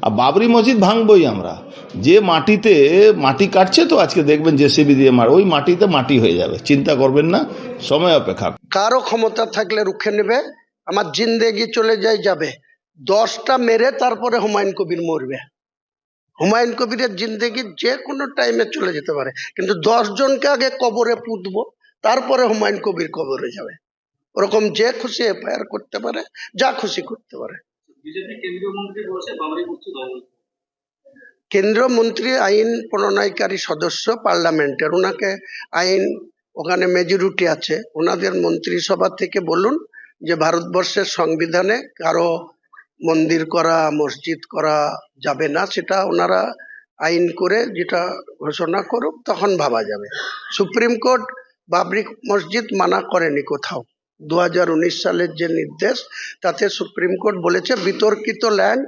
আর বাবরি মসজিদ ভাঙবই আমরা। যে মাটিতে মাটি কাটছে তো আজকে দেখবেন জেসিবি দিয়ে ওই মাটিতে মাটি হয়ে যাবে, চিন্তা করবেন না, সময় অপেক্ষা। কারো ক্ষমতা থাকলে রুখে নেবে, আমার জিন্দেগি চলে যাবে। 10টা মেরে তারপরে হুমায়ুন কবির মরবে। হুমায়ুন কবিরের জিন্দেগি যে কোনো টাইমে চলে যেতে পারে, কিন্তু 10 জনকে আগে কবরে পুঁতবো, তারপরে হুমায়ুন কবির কবরে যাবে। ওরকম যে খুশি এফআইআর করতে পারে, যা খুশি করতে পারে। কেন্দ্রীয় মন্ত্রী আইন প্রণয়নকারী সদস্য পার্লামেন্টের, ওনাকে আইন, ওখানে মেজরিটি আছে, ওনাদের মন্ত্রিসভা থেকে বলুন যে ভারতবর্ষের সংবিধানে কারো মন্দির করা, মসজিদ করা যাবে না, সেটা ওনারা আইন করে যেটা ঘোষণা করুক, তখন ভাবা যাবে। সুপ্রিম কোর্ট বাবরি মসজিদ মানা করেনি কোথাও। 2019 সালের যে নির্দেশ, তাতে সুপ্রিম কোর্ট বলেছে বিতর্কিত ল্যান্ড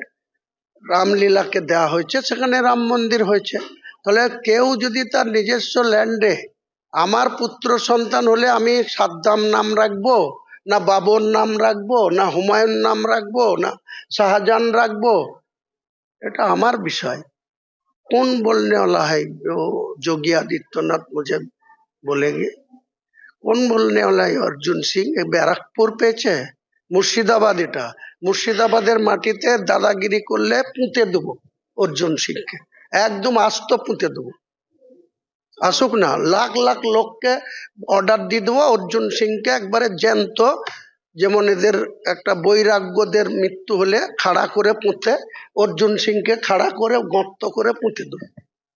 রামলীলাকে দেওয়া হয়েছে, সেখানে রাম মন্দির হয়েছে। তাহলে কেউ যদি তার নিজস্ব ল্যান্ডে, আমার পুত্র সন্তান হলে আমি সাদ্দাম নাম রাখবো, না বাবর নাম রাখবো, না হুমায়ুন নাম রাখবো, না শাহজাহান রাখবো, এটা আমার বিষয়। कौन बोलने वाला है जो योगी आदित्यनाथ मुझे बोलेंगे? कौन बोलने वाला है? अर्जुन सिंह बैरकपुर পেয়েছে, মুর্শিদাবাদ। এটা মুর্শিদাবাদের মাটিতে দাদাগিরি করলে পুঁতে দেবো অর্জুন সিংকে, একদম আস্ত পুঁতে দেবো। আসুক না, লাখ লাখ লোককে অর্ডার দিয়ে দেবো অর্জুন সিংকে একবারে জ্যান্ত, যেমন এদের একটা বৈরাগ্যদের মৃত্যু হলে খাড়া করে পুঁতে, অর্জুন সিংকে খাড়া করে গর্ত করে পুঁতে দেবো।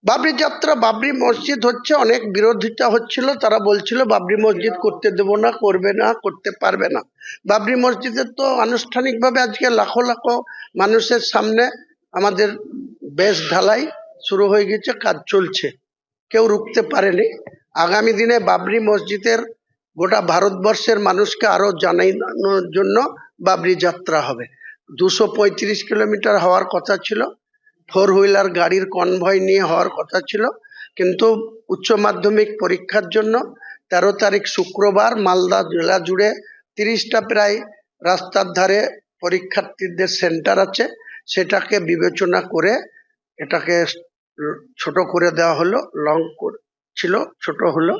বাবরি যাত্রা, বাবরি মসজিদ হচ্ছে, অনেক বিরোধিতা হচ্ছিল, তারা বলছিল বাবরি মসজিদ করতে দেব না, করবে না, করতে পারবে না। বাবরি মসজিদের তো আনুষ্ঠানিকভাবে আজকে লাখো লাখো মানুষের সামনে আমাদের বেশ ঢালাই শুরু হয়ে গেছে, কাজ চলছে, কেউ রুখতে পারেনি। আগামী দিনে বাবরি মসজিদের গোটা ভারতবর্ষের মানুষকে আরো জানানোর জন্য বাবরি যাত্রা হবে। 235 কিলোমিটার হওয়ার কথা ছিল, 4 হুইলার গাড়ির কনভয় নিয়ে হওয়ার কথা ছিল, কিন্তু উচ্চ মাধ্যমিক পরীক্ষার জন্য 13 তারিখ শুক্রবার মালদা জেলা জুড়ে 30টা প্রায় রাস্তার ধারে পরীক্ষার্থীদের সেন্টার আছে, সেটাকে বিবেচনা করে এটাকে ছোট করে দেওয়া হলো, লং ছিল ছোট হলো,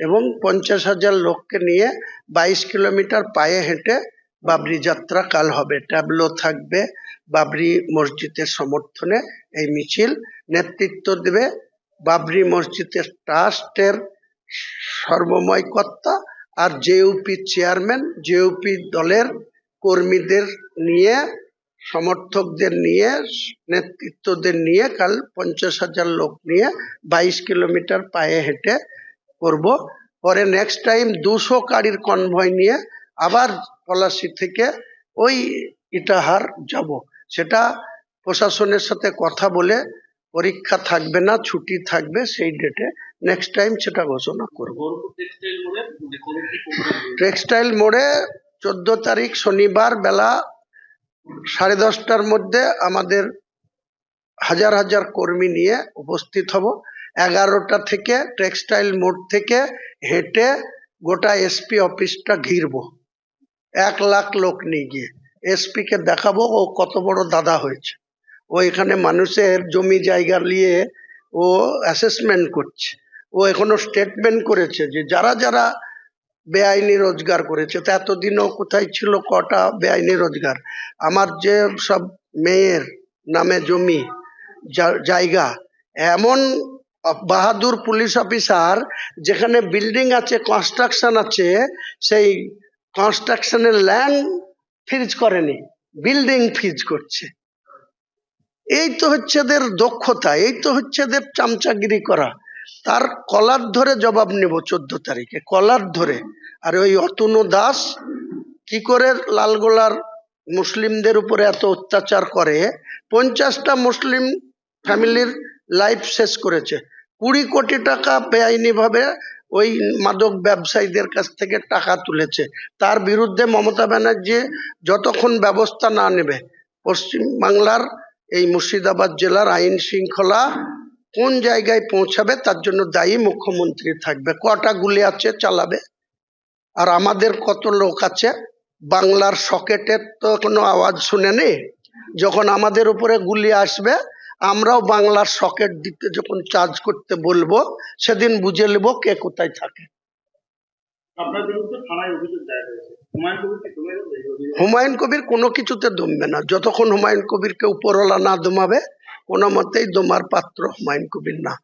এবং 50,000 লোককে নিয়ে 22 কিলোমিটার পায়ে হেঁটে বাবরি যাত্রা কাল হবে। ট্যাবলো থাকবে, বাবরি মসজিদের সমর্থনে এই মিছিল নেতৃত্ব দেবে বাবরি মসজিদের ট্রাস্টের সর্বময় কর্তা আর জেইউপি চেয়ারম্যান, জেইউপি দলের কর্মীদের নিয়ে, সমর্থকদের নিয়ে, নেতৃত্বদের নিয়ে কাল 50,000 লোক নিয়ে 22 কিলোমিটার পায়ে হেঁটে করব। পরে নেক্সট টাইম 200 গাড়ির কনভয় নিয়ে আবার পলাশী থেকে ওই ইটাহার যাব। সেটা প্রশাসনের সাথে কথা বলে, পরীক্ষা থাকবে না, ছুটি থাকবে, সেই ডেটে নেক্সট টাইম সেটা ঘোষণা করব। টেক্সটাইল মোড়ে 14 তারিখ শনিবার বেলা 10:30টার মধ্যে আমাদের হাজার হাজার কর্মী নিয়ে উপস্থিত হব। 11টা থেকে টেক্সটাইল মোড় থেকে হেঁটে গোটা এসপি অফিসটা ঘিরবো, 1 লাখ লোক নিয়ে গিয়ে এসপি কে দেখাবো ও কত বড় দাদা হয়েছে। ও এখানে মানুষের জমি জায়গা নিয়ে ও অ্যাসেসমেন্ট করছে, ও এখনো স্টেটমেন্ট করেছে যে যারা যারা বেআইনি রোজগার করেছে, তা এতদিনও কোথায় ছিল, কটা বেআইনি রোজগার। আমার যে সব মেয়ের নামে জমি জায়গা, এমন বাহাদুর পুলিশ অফিসার যেখানে বিল্ডিং আছে, কনস্ট্রাকশন আছে, সেই কনস্ট্রাকশনের ল্যান্ড ফ্রিজ করেনি, বিল্ডিং ফ্রিজ করছে। এই তো হচ্ছে এদের দক্ষতা, এই তো হচ্ছে এদের চামচাগিরি করা। তার কলার ধরে জবাব নেব 14 তারিখে, কলার ধরে। আর ওই অতনু দাস কি করে লালগোলার মুসলিমদের উপরে এত অত্যাচার করে, 50টা মুসলিম ফ্যামিলির লাইফ শেষ করেছে, 20 কোটি টাকা বেআইনি ভাবে ওই মাদক ব্যবসায়ীদের কাছ থেকে টাকা তুলেছে। তার বিরুদ্ধে মমতা ব্যানার্জি যতক্ষণ ব্যবস্থা না নেবে, পশ্চিম বাংলার এই মুর্শিদাবাদ জেলার আইন শৃঙ্খলা কোন জায়গায় পৌঁছাবে তার জন্য দায়ী মুখ্যমন্ত্রী থাকবে। কটা গুলি আছে চালাবে, আর আমাদের কত লোক আছে। বাংলার সকেটের তো কোনো আওয়াজ শুনেনি, যখন আমাদের উপরে গুলি আসবে আমরাও বাংলার সকেট দিতে যখন চার্জ করতে বলবো সেদিন বুঝে নেব কে কোথায় থাকে। আপনার বিরুদ্ধে থানায় অভিযোগ দায়ের হয়েছে, হুমায়ুন কবির কি দমে যাবে এই অভিযোগ? হুমায়ুন কবির কোনো কিছুতে দমবে না, যতক্ষণ হুমায়ুন কবিরকে উপরওয়ালা না দমাবে কোনো মতেই দমার পাত্র হুমায়ুন কবির না।